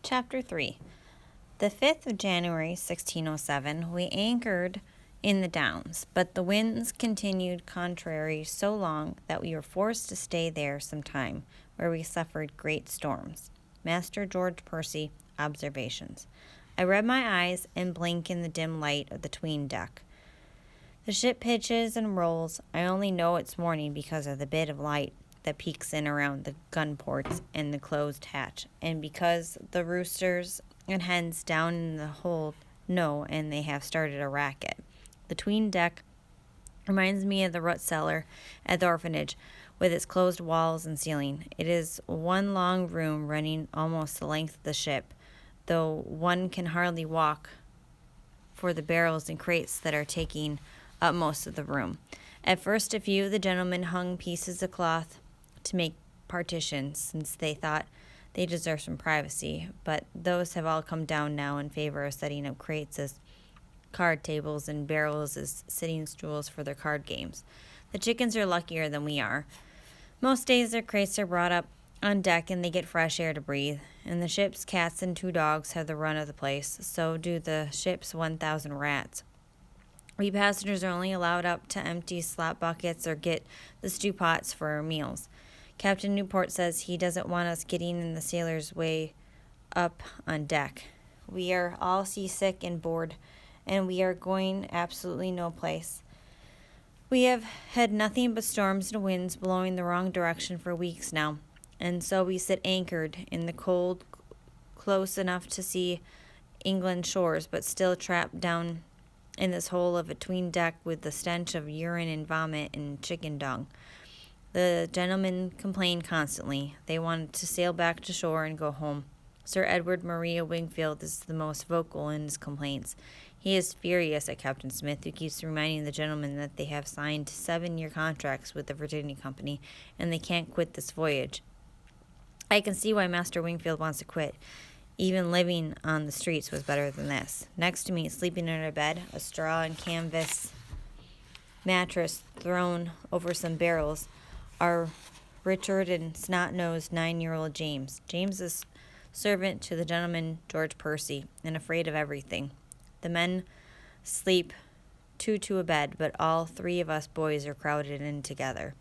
Chapter 3. The 5th of January, 1607, we anchored in the Downs, but the winds continued contrary so long that we were forced to stay there some time, where we suffered great storms. Master George Percy, Observations. I rub my eyes and blink in the dim light of the 'tween deck. The ship pitches and rolls. I only know it's morning because of the bit of light that peeks in around the gun ports and the closed hatch, and because the roosters and hens down in the hold know and they have started a racket. The 'tween deck reminds me of the root cellar at the orphanage, with its closed walls and ceiling. It is one long room running almost the length of the ship, though one can hardly walk for the barrels and crates that are taking up most of the room. At first, a few of the gentlemen hung pieces of cloth to make partitions, since they thought they deserved some privacy, but those have all come down now in favor of setting up crates as card tables and barrels as sitting stools for their card games. The chickens are luckier than we are. Most days their crates are brought up on deck and they get fresh air to breathe, and the ship's cats and 2 dogs have the run of the place. So do the ship's 1,000 rats. We passengers are only allowed up to empty slop buckets or get the stew pots for our meals. Captain Newport says he doesn't want us getting in the sailors' way up on deck. We are all seasick and bored, and we are going absolutely no place. We have had nothing but storms and winds blowing the wrong direction for weeks now, and so we sit anchored in the cold, close enough to see England shores, but still trapped down in this hole of a 'tween deck with the stench of urine and vomit and chicken dung. The gentlemen complain constantly. They want to sail back to shore and go home. Sir Edward Maria Wingfield is the most vocal in his complaints. He is furious at Captain Smith, who keeps reminding the gentlemen that they have signed 7-year contracts with the Virginia Company, and they can't quit this voyage. I can see why Master Wingfield wants to quit. Even living on the streets was better than this. Next to me, sleeping in a bed, a straw and canvas mattress thrown over some barrels, are Richard and snot-nosed 9-year-old James. James is servant to the gentleman George Percy, and afraid of everything. The men sleep 2 to a bed, but all 3 of us boys are crowded in together.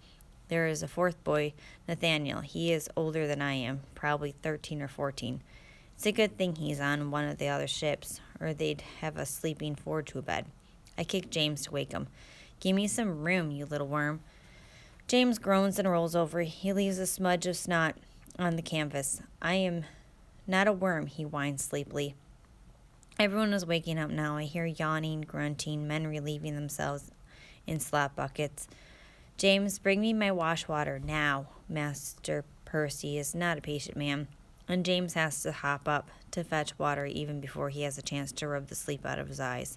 There is a 4th boy, Nathaniel. He is older than I am, probably 13 or 14. It's a good thing he's on one of the other ships, or they'd have us sleeping 4 to a bed. I kick James to wake him. "Give me some room, you little worm." James groans and rolls over. He leaves a smudge of snot on the canvas. "I am not a worm," he whines sleepily. Everyone is waking up now. I hear yawning, grunting, men relieving themselves in slop buckets. "James, bring me my wash water now." Master Percy is not a patient man, and James has to hop up to fetch water even before he has a chance to rub the sleep out of his eyes.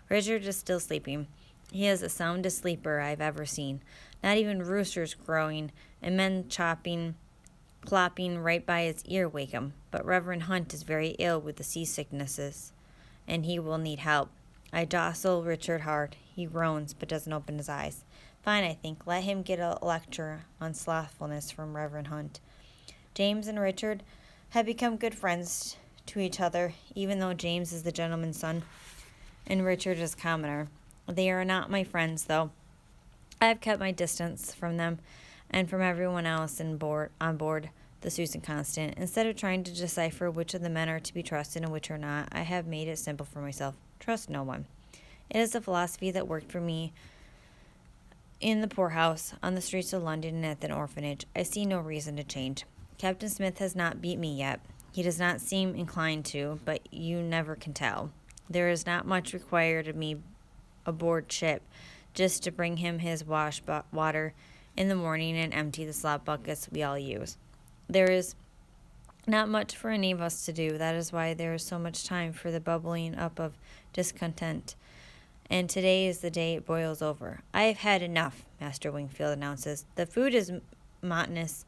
Richard is still sleeping. He is the soundest sleeper I've ever seen. Not even roosters crowing and men clopping right by his ear wake him. But Reverend Hunt is very ill with the seasicknesses, and he will need help. I jostle Richard hard. He groans, but doesn't open his eyes. Fine, I think. Let him get a lecture on slothfulness from Reverend Hunt. James and Richard have become good friends to each other, even though James is the gentleman's son and Richard is commoner. They are not my friends, though. I have kept my distance from them and from everyone else on board the Susan Constant. Instead of trying to decipher which of the men are to be trusted and which are not, I have made it simple for myself. Trust no one. It is a philosophy that worked for me in the poorhouse, on the streets of London, and at the orphanage. I see no reason to change. Captain Smith has not beat me yet. He does not seem inclined to, but you never can tell. There is not much required of me aboard ship, just to bring him his water in the morning and empty the slop buckets we all use. There is not much for any of us to do. That is why there is so much time for the bubbling up of discontent. And today is the day it boils over. "I have had enough," Master Wingfield announces. "The food is monotonous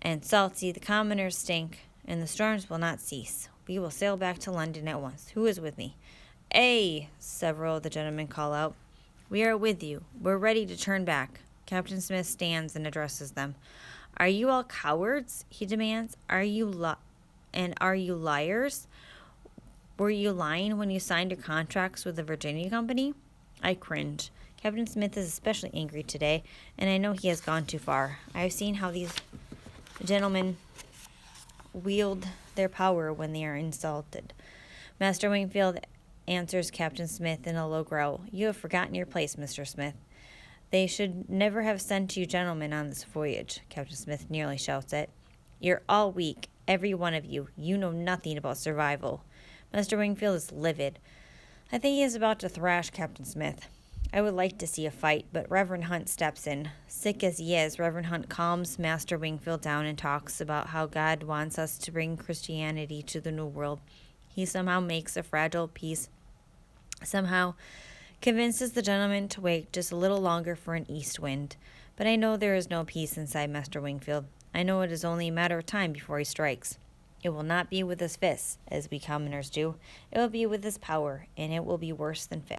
and salty, the commoners stink, and the storms will not cease. We will sail back to London at once. Who is with me?" "Ay," several of the gentlemen call out. "We are with you. We're ready to turn back." Captain Smith stands and addresses them. "Are you all cowards?" he demands. And are you liars? Were you lying when you signed your contracts with the Virginia Company? I cringe. Captain Smith is especially angry today, and I know he has gone too far. I have seen how these gentlemen wield their power when they are insulted. Master Wingfield answers Captain Smith in a low growl. You have forgotten your place, Mr. Smith. They should never have sent you gentlemen on this voyage, Captain Smith nearly shouts it. You're all weak, every one of you. You know nothing about survival. Master Wingfield is livid. I think he is about to thrash Captain Smith. I would like to see a fight, but Reverend Hunt steps in. Sick as he is, Reverend Hunt calms Master Wingfield down and talks about how God wants us to bring Christianity to the New World. He somehow makes a fragile peace, somehow convinces the gentleman to wait just a little longer for an east wind. But I know there is no peace inside Master Wingfield. I know it is only a matter of time before he strikes. It will not be with his fists, as we commoners do. It will be with his power, and it will be worse than fists.